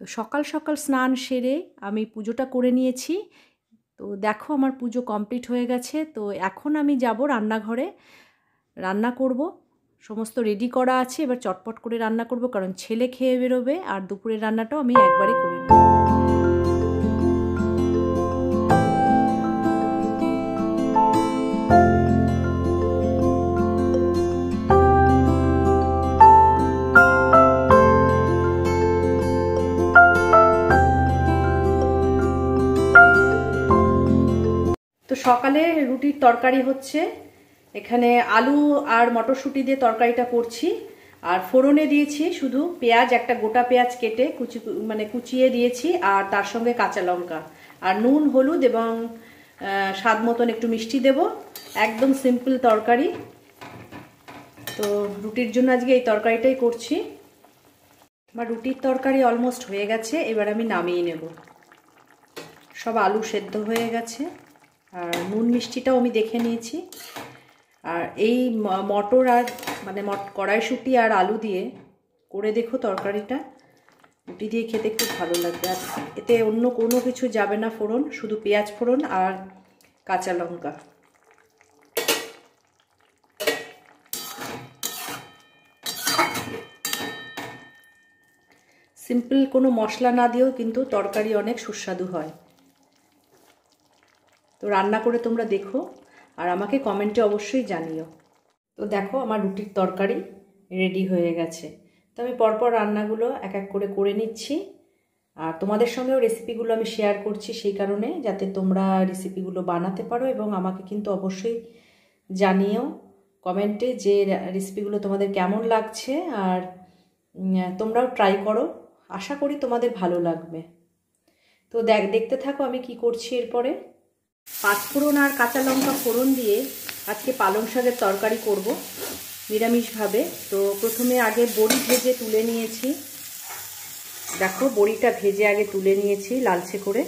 তো সকাল সকাল স্নান সেরে আমি পুজোটা করে নিয়েছি। তো দেখো আমার পুজো কমপ্লিট হয়ে গেছে। তো এখন আমি যাব রান্নাঘরে, রান্না করব। সমস্ত রেডি করা আছে, এবার চটপট করে রান্না করব, কারণ ছেলে খেয়ে বেরোবে আর দুপুরের রান্নাটাও আমি একবারে করে নেব। তো সকালে রুটির তরকারি হচ্ছে, এখানে আলু আর মটরশুঁটি দিয়ে তরকারিটা করছি। আর ফোড়নে দিয়েছি শুধু পেঁয়াজ, একটা গোটা পেঁয়াজ কেটে কুচিয়ে দিয়েছি, আর তার সঙ্গে কাঁচা লঙ্কা আর নুন হলুদ এবং স্বাদ মতন একটু মিষ্টি দেব। একদম সিম্পল তরকারি। তো রুটির জন্য আজকে এই তরকারিটাই করছি। আমার রুটির তরকারি অলমোস্ট হয়ে গেছে, এবার আমি নামিয়ে নেব। সব আলু সেদ্ধ হয়ে গেছে, আর নুন মিষ্টিটাও আমি দেখে নিয়েছি। আর এই মটর আর কড়াইশুঁটি আর আলু দিয়ে করে দেখো তরকারিটা, রুটি দিয়ে খেতে খুব ভালো লাগবে। আর এতে অন্য কোনো কিছু যাবে না ফোড়ন, শুধু পেঁয়াজ ফোড়ন আর কাঁচা লঙ্কা। সিম্পল কোনো মশলা না দিয়েও কিন্তু তরকারি অনেক সুস্বাদু হয়। তো রান্না করে তোমরা দেখো আর আমাকে কমেন্টে অবশ্যই জানিও। তো দেখো আমার রুটির তরকারি রেডি হয়ে গেছে। তো আমি পরপর রান্নাগুলো এক এক করে করে নিচ্ছি, আর তোমাদের সঙ্গেও রেসিপিগুলো আমি শেয়ার করছি সেই কারণে, যাতে তোমরা রেসিপিগুলো বানাতে পারো। এবং আমাকে কিন্তু অবশ্যই জানিও কমেন্টে যে রেসিপিগুলো তোমাদের কেমন লাগছে, আর তোমরাও ট্রাই করো। আশা করি তোমাদের ভালো লাগবে। তো দেখতে থাকো আমি কি করছি। এরপরে পাঁচফোড়ন আর কাঁচা লঙ্কা ফোড়ন দিয়ে আজকে পালং শাকের তরকারি করব নিরামিষভাবে। তো প্রথমে আগে বড়ি ভেজে তুলে নিয়েছি। দেখো বড়িটা ভেজে আগে তুলে নিয়েছি লালচে করে।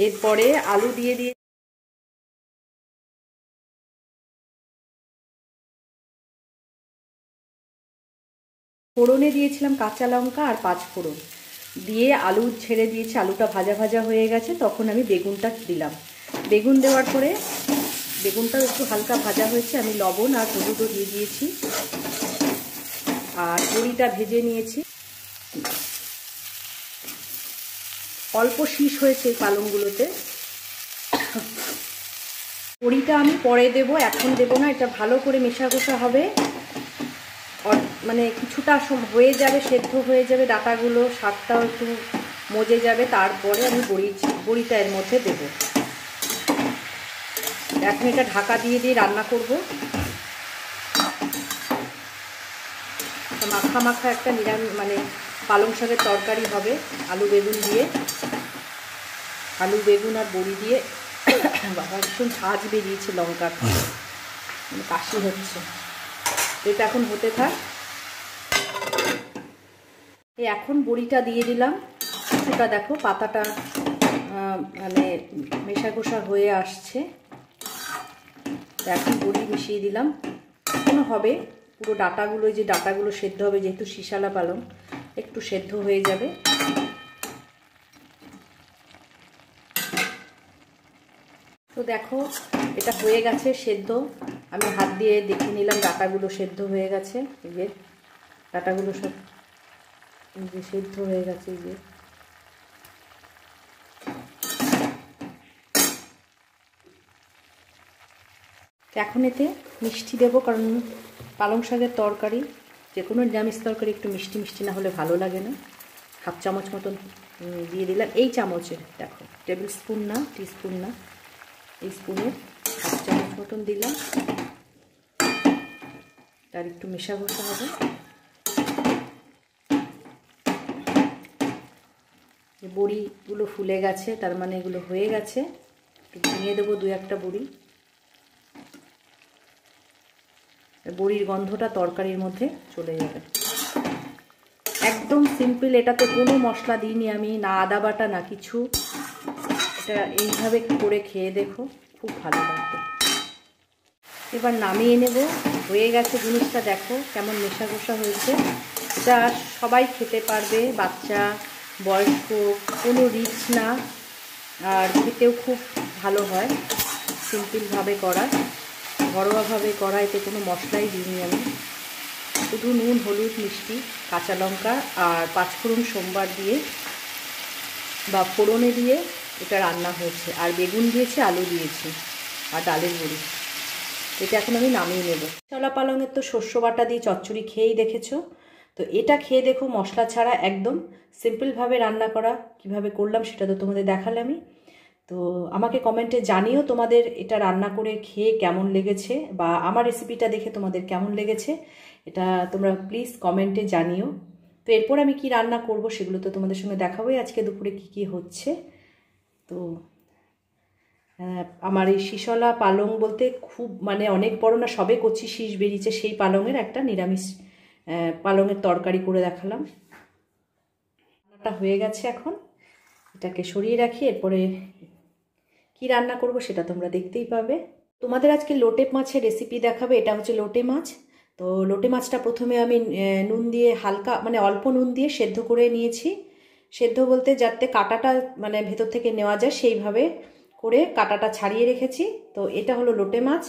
এরপরে আলু দিয়ে ফোড়নে দিয়েছিলাম কাঁচা লঙ্কা আর পাঁচফোড়ন দিয়ে আলু ছেড়ে দিয়েছি। আলুটা ভাজা ভাজা হয়ে গেছে, তখন আমি বেগুনটা দিলাম। বেগুন দেওয়ার পরে বেগুনটাও একটু হালকা ভাজা হয়েছে, আমি লবণ আর হলুদও দিয়ে দিয়েছি। আর বড়িটা ভেজে নিয়েছি। অল্প শীষ হয়েছে এই পালংগুলোতে। বড়িটা আমি পরে দেব, এখন দেব না। এটা ভালো করে মেশাকষা হবে, মানে কিছুটা হয়ে যাবে, সেদ্ধ হয়ে যাবে ডাঁটাগুলো, শাকটাও একটু মজে যাবে, তারপরে আমি বড়িটা এর মধ্যে দেব। এখন এটা ঢাকা দিয়ে দিয়ে রান্না করব। মাখা মাখা একটা পালং শাকের তরকারি হবে আলু বেগুন দিয়ে, আলু বেগুন আর বড়ি দিয়ে। বাবা ভীষণ ঝাঁজ বেরিয়েছে লঙ্কার, কাশি হচ্ছে। এটা এখন হতে থাক। এখন বড়িটা দিয়ে দিলাম। ওটা দেখো পাতাটা মেশাকষা হয়ে আসছে। এখন বড়ি মিশিয়ে দিলাম। এখনো হবে, পুরো ডাঁটাগুলো, যে ডাঁটাগুলো সেদ্ধ হবে, যেহেতু শিশালা পালং একটু সেদ্ধ হয়ে যাবে। তো দেখো এটা হয়ে গেছে সেদ্ধ। আমি হাত দিয়ে দেখে নিলাম ডাঁটাগুলো সেদ্ধ হয়ে গেছে। এই যে ডাঁটাগুলো সব সেদ্ধ হয়ে গেছে। এই যে এখন এতে মিষ্টি দেবো, কারণ পালং শাকের তরকারি, যে কোনো নিরামিষ তরকারি একটু মিষ্টি মিষ্টি না হলে ভালো লাগে না। হাফ চামচ মতন দিয়ে দিলাম। এই চামচের দেখো, টেবিল স্পুন না, টিস্পুন না, এই স্পুনের হাফ চামচ মতন দিলাম। তার একটু মেশা ঘষা হবে। বড়িগুলো ফুলে গেছে, তার মানে এগুলো হয়ে গেছে। একটু ভেঙে দেবো দু একটা বড়ি। বড়ির গন্ধটা তরকারির মধ্যে চলে যাবে। একদম সিম্পল, এটাতে কোনো মশলা দিইনি আমি, না আদা বাটা না কিছু। এটা এইভাবে করে খেয়ে দেখো, খুব ভালো লাগবে। এবার নামিয়ে নেব। হয়ে গেছে জিনিসটা, দেখো কেমন মেশা কষা হয়েছে। এটা সবাই খেতে পারবে, বাচ্চা বয়স্ক, কোনো রিচ না, আর খেতেও খুব ভালো হয়। সিম্পলভাবে করা, ঘরোয়াভাবে করা, এতে কোনো মশলাই দিইনি আমি, শুধু নুন, হলুদ, মিষ্টি, কাঁচা লঙ্কা আর পাঁচফোড়ন সোমবার দিয়ে বা ফোড়নে দিয়ে এটা রান্না হয়েছে। আর বেগুন দিয়েছি, আলু দিয়েছি আর ডালের বড়ি। এটা এখন আমি নামিয়ে নেব। চলা পালংয়ের তো শস্য বাটা দিয়ে চচ্চড়ি খেয়েই দেখেছো, তো এটা খেয়ে দেখো মশলা ছাড়া একদম সিম্পলভাবে রান্না করা। কিভাবে করলাম সেটা তো তোমাদের দেখালামই। তো আমাকে কমেন্টে জানিও তোমাদের এটা রান্না করে খেয়ে কেমন লেগেছে, বা আমার রেসিপিটা দেখে তোমাদের কেমন লেগেছে, এটা তোমরা প্লিজ কমেন্টে জানিও। তো এরপর আমি কি রান্না করব সেগুলো তো তোমাদের সঙ্গে দেখাবোই, আজকে দুপুরে কি হচ্ছে। তো আমার এই শিশলা পালং বলতে খুব মানে অনেক বড় না, সবে কচি শীষ বেরিয়েছে, সেই পালংয়ের একটা নিরামিষ পালংয়ের তরকারি করে দেখালাম। রান্নাটা হয়ে গেছে, এখন এটাকে সরিয়ে রাখি, এরপরে কি রান্না করব সেটা তোমরা দেখতেই পাবে। তোমাদের আজকে লোটে মাছের রেসিপি দেখাবে। এটা হচ্ছে লোটে মাছ। তো লোটে মাছটা প্রথমে আমি নুন দিয়ে হালকা মানে অল্প নুন দিয়ে সেদ্ধ করে নিয়েছি। সেদ্ধ বলতে যাতে কাঁটাটা মানে ভেতর থেকে নেওয়া যায় সেইভাবে করে কাঁটাটা ছাড়িয়ে রেখেছি। তো এটা হলো লোটে মাছ।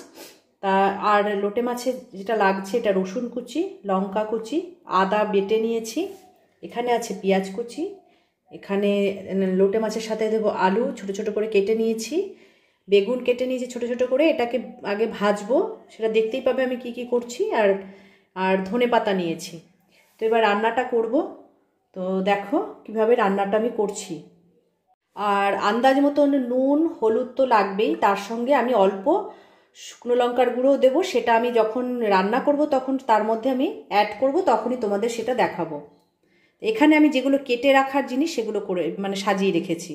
তা আর লোটে মাছের যেটা লাগছে, এটা রসুন কুচি, লঙ্কা কুচি, আদা বেটে নিয়েছি, এখানে আছে পেঁয়াজ কুচি, এখানে লোটে মাছের সাথে দেবো আলু ছোট ছোট করে কেটে নিয়েছি, বেগুন কেটে নিয়েছি ছোট ছোট করে, এটাকে আগে ভাজবো, সেটা দেখতেই পাবে আমি কি করছি। আর ধনে পাতা নিয়েছি। তো এবার রান্নাটা করব। তো দেখো কিভাবে রান্নাটা আমি করছি। আর আন্দাজ মতন নুন হলুদ তো লাগবেই, তার সঙ্গে আমি অল্প শুকনো লঙ্কার গুঁড়োও দেবো, সেটা আমি যখন রান্না করব তখন তার মধ্যে আমি অ্যাড করব, তখনই তোমাদের সেটা দেখাবো। এখানে আমি যেগুলো কেটে রাখার জিনিস সেগুলো করে মানে সাজিয়ে রেখেছি।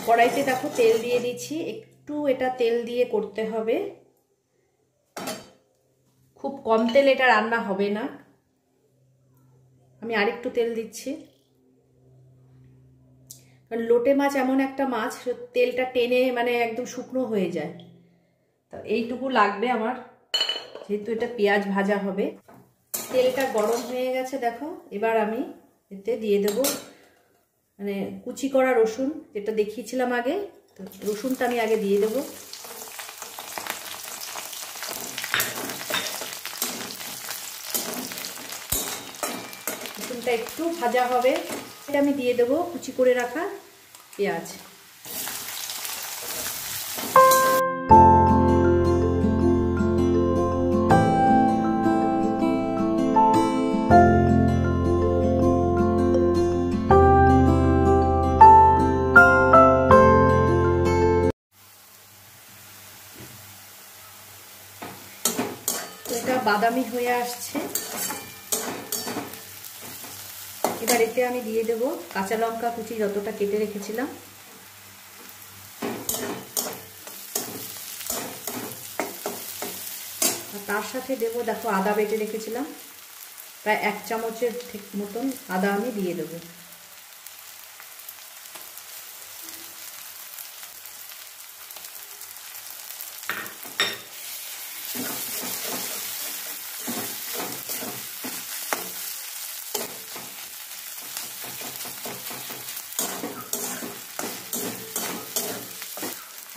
কড়াইতে দেখো তেল দিয়ে দিচ্ছি, একটু এটা তেল দিয়ে করতে হবে, খুব কম তেল এটা রান্না হবে না। আমি আরেকটু তেল দিচ্ছি, কারণ লোটে মাছ এমন একটা মাছ তেলটা টেনে মানে একদম শুকনো হয়ে যায়। তো এইটুকু লাগবে আমার, যেহেতু এটা পেঁয়াজ ভাজা হবে। তেলটা গরম হয়ে গেছে দেখো, এবার আমি এতে দিয়ে দেবো মানে কুচি করা রসুন, যেটা দেখিয়েছিলাম আগে। তো রসুনটা আমি আগে দিয়ে দেবো। রসুনটা একটু ভাজা হবে, এটা আমি দিয়ে দেবো কুচি করে রাখা পেঁয়াজ। এটা বাদামি হয়ে আসছে, এবার এতে আমি দিয়ে দেব কাঁচা লঙ্কা কুচি যতটা কেটে রেখেছিলাম, আর তার সাথে দেব দেখো আদা বেটে রেখেছিলাম, প্রায় 1 চামচের ঠিক মতন আদা আমি দিয়ে দেব।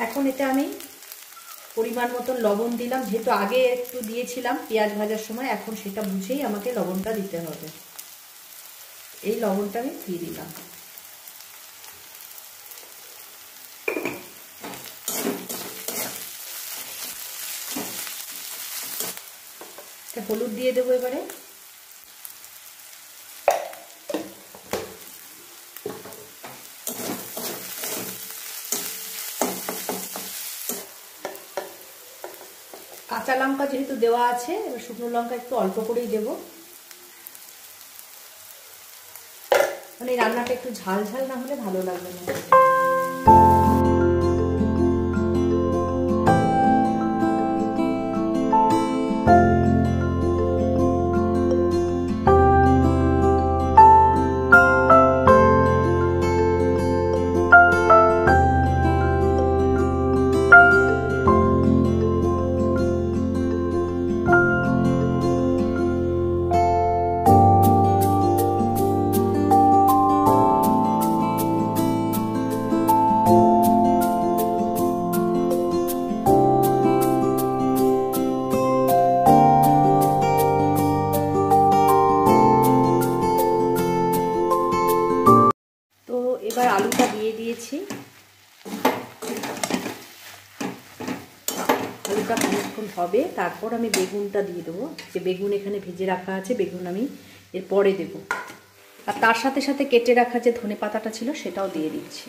এখন এতে আমি পরিমাণ মতন লবণ দিলাম, যেহেতু আগে একটু দিয়েছিলাম পেঁয়াজ ভাজার সময়, এখন সেটা বুঝেই আমাকে লবণটা দিতে হবে। এই লবণটা আমি দিয়ে দিলাম। হলুদ দিয়ে দেবো এবারে। কাঁচা লঙ্কা যেহেতু দেওয়া আছে, এবার শুকনো লঙ্কা একটু অল্প করেই দেবো, মানে এই রান্নাটা একটু ঝাল ঝাল না হলে ভালো লাগবে না। এবার আলুটা দিয়ে দিয়েছি, আলুটা কিছুক্ষণ হবে, তারপর আমি বেগুনটা দিয়ে দেবো। যে বেগুন এখানে ভেজে রাখা আছে, বেগুন আমি এর পরে দেবো, আর তার সাথে সাথে কেটে রাখা যে ধনে পাতাটা ছিল সেটাও দিয়ে দিচ্ছি।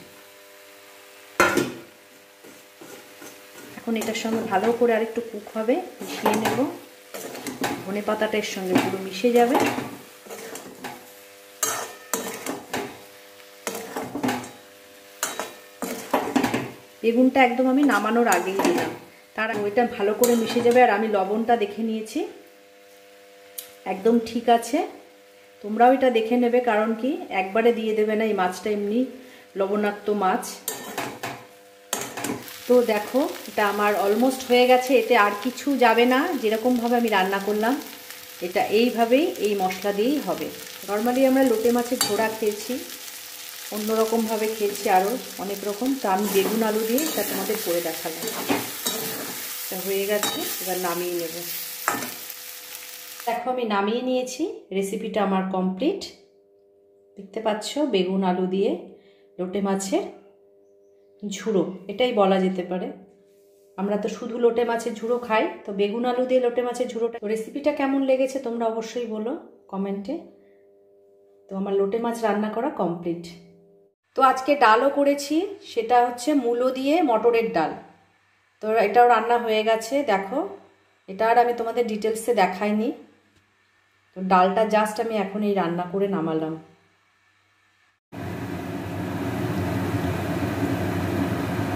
এখন এটার সঙ্গে ভালো করে আরেকটু কুক হবে, মিশিয়ে নেব, ধনে পাতাটা এর সঙ্গে পুরো মিশে যাবে। বেগুনটা একদম আমি নামানোর আগেই দিলাম, তার ওইটা ভালো করে মিশে যাবে। আর আমি লবণটা দেখে নিয়েছি, একদম ঠিক আছে। তোমরাও এটা দেখে নেবে, কারণ কি একবারে দিয়ে দেবে না, এই মাছটা এমনি লবণাক্ত মাছ। তো দেখো এটা আমার অলমোস্ট হয়ে গেছে, এতে আর কিছু যাবে না। যেরকমভাবে আমি রান্না করলাম এটা এইভাবেই, এই মশলা দিয়েই হবে। নর্মালি আমরা লোটে মাছের ঝোড়া খেয়েছি, অন্যরকমভাবে খেয়েছি আরও অনেক রকম। তো আমি বেগুন আলু দিয়ে এটা তোমাদের করে দেখালাম। এটা হয়ে গেছে, এবার নামিয়ে নেব। দেখো আমি নামিয়ে নিয়েছি, রেসিপিটা আমার কমপ্লিট। দেখতে পাচ্ছ বেগুন আলু দিয়ে লোটে মাছের ঝুড়ো, এটাই বলা যেতে পারে। আমরা তো শুধু লোটে মাছের ঝুড়ো খাই, তো বেগুন আলু দিয়ে লোটে মাছের ঝুড়োটা। রেসিপিটা কেমন লেগেছে তোমরা অবশ্যই বলো কমেন্টে। তো আমার লোটে মাছ রান্না করা কমপ্লিট। তো আজকে ডালও করেছি, সেটা হচ্ছে মূলো দিয়ে মটরের ডাল। তো এটাও রান্না হয়ে গেছে। দেখো এটা আর আমি তোমাদের ডিটেলসে দেখাইনি। তো ডালটা জাস্ট আমি এখন এই রান্না করে নামালাম।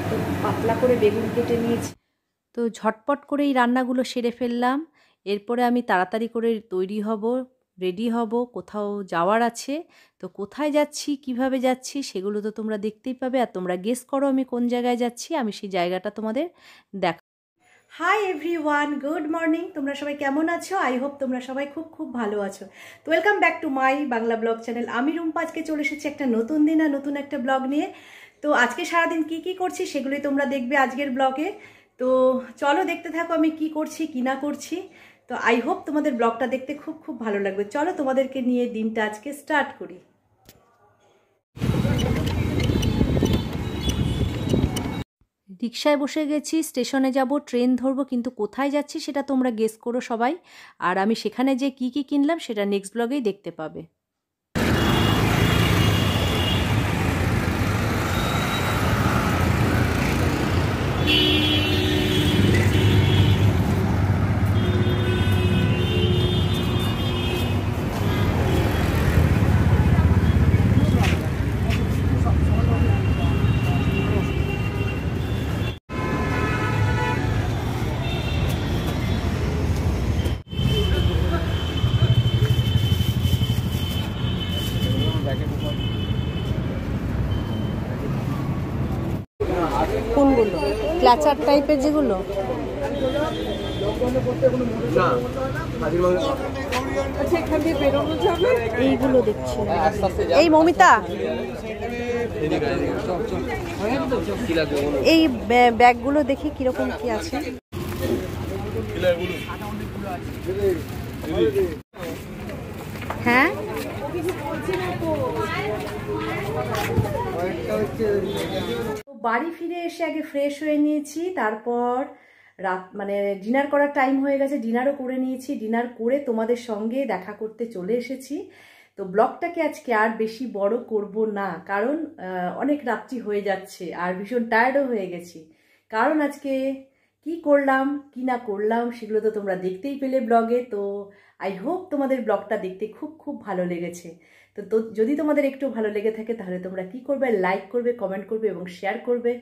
তো পাতলা করে বেগুন কেটে নিয়েছি। তো ঝটপট করে এই রান্নাগুলো সেরে ফেললাম। এরপরে আমি তাড়াতাড়ি করে তৈরি হব, রেডি হব, কোথাও যাওয়ার আছে। তো কোথায় যাচ্ছি, কিভাবে যাচ্ছি সেগুলো তো তোমরা দেখতেই পাবে। আর তোমরা গেস করো আমি কোন জায়গায় যাচ্ছি, আমি সেই জায়গাটা তোমাদের দেখ। Hi everyone, good morning. তোমরা সবাই কেমন আছো? আই হোপ তোমরা সবাই খুব খুব ভালো আছো। তো welcome back to my Bangla blog channel. আমি রুম্পা আজকে চলে এসেছি একটা নতুন দিন আর নতুন একটা ব্লগ নিয়ে। তো আজকে সারাদিন কি কি করছি সেগুলোই তোমরা দেখবে আজকের ব্লগে। তো চলো দেখতে থাকো আমি কি করছি কি না করছি। তো আই হোপ তোমাদের ব্লগটা দেখতে খুব খুব ভালো লাগবে। চলো তোমাদেরকে নিয়ে দিনটা আজকে স্টার্ট করি। রিকশায় বসে গেছি, স্টেশনে যাব, ট্রেন ধরবো, কিন্তু কোথায় যাচ্ছি সেটা তোমরা গেস করো সবাই। আর আমি সেখানে যে কি কি কিনলাম সেটা নেক্সট ব্লগেই দেখতে পাবে। কোনগুলো? ক্লাচার টাইপের যেগুলো? এইগুলো দেখছি। এই মমিতা, এই ব্যাগগুলো দেখি কিরকম কি আছে। হ্যাঁ বাড়ি ফিরে এসে আগে ফ্রেশ হয়ে নিয়েছি, তারপর রাত মানে ডিনার করার টাইম হয়ে গেছে, ডিনারও করে নিয়েছি। ডিনার করে তোমাদের সঙ্গে দেখা করতে চলে এসেছি। তো ব্লগটাকে আজকে আর বেশি বড় করব না, কারণ অনেক রাত্রি হয়ে যাচ্ছে আর ভীষণ টায়ার্ডও হয়ে গেছি। কারণ আজকে কি করলাম কি না করলাম সেগুলো তো তোমরা দেখতেই পেলে ব্লগে। তো আই হোপ তোমাদের ব্লগটা দেখতে খুব খুব ভালো লেগেছে। তো যদি তোমাদের একটু ভালো লেগে থাকে তাহলে তোমরা কি করবে, লাইক করবে, কমেন্ট করবে এবং শেয়ার করবে।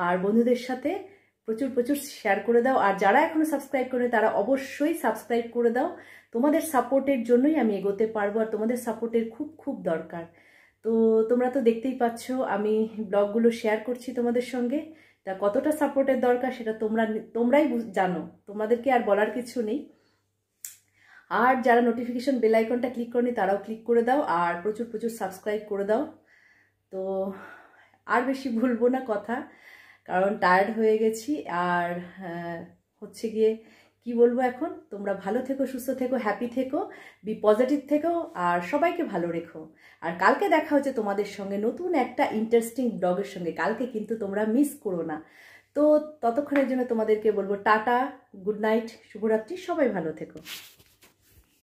আর বন্ধুদের সাথে প্রচুর প্রচুর শেয়ার করে দাও। আর যারা এখনো সাবস্ক্রাইব করে তারা অবশ্যই সাবস্ক্রাইব করে দাও। তোমাদের সাপোর্টের জন্যই আমি এগোতে পারবো, আর তোমাদের সাপোর্টের খুব খুব দরকার। তো তোমরা তো দেখতেই পাচ্ছ আমি ব্লগগুলো শেয়ার করছি তোমাদের সঙ্গে। তা কতটা সাপোর্টের দরকার সেটা তোমরাই জানো, তোমাদেরকে আর বলার কিছু নেই। আর যারা নোটিফিকেশন বেল আইকনটা ক্লিক করনি তারাও ক্লিক করে দাও, আর প্রচুর প্রচুর সাবস্ক্রাইব করে দাও। তো আর বেশি ভুলবো না কথা, কারণ টায়ার্ড হয়ে গেছি। আর হচ্ছে গিয়ে কি বলবো, এখন তোমরা ভালো থেকো, সুস্থ থেকো, হ্যাপি থেকো, বি পজিটিভ থেকো, আর সবাইকে ভালো রেখো। আর কালকে দেখা হচ্ছে তোমাদের সঙ্গে নতুন একটা ইন্টারেস্টিং ব্লগের সঙ্গে। কালকে কিন্তু তোমরা মিস করো না। তো ততক্ষণের জন্য তোমাদেরকে বলবো টাটা, গুড নাইট, শুভরাত্রি, সবাই ভালো থেকো।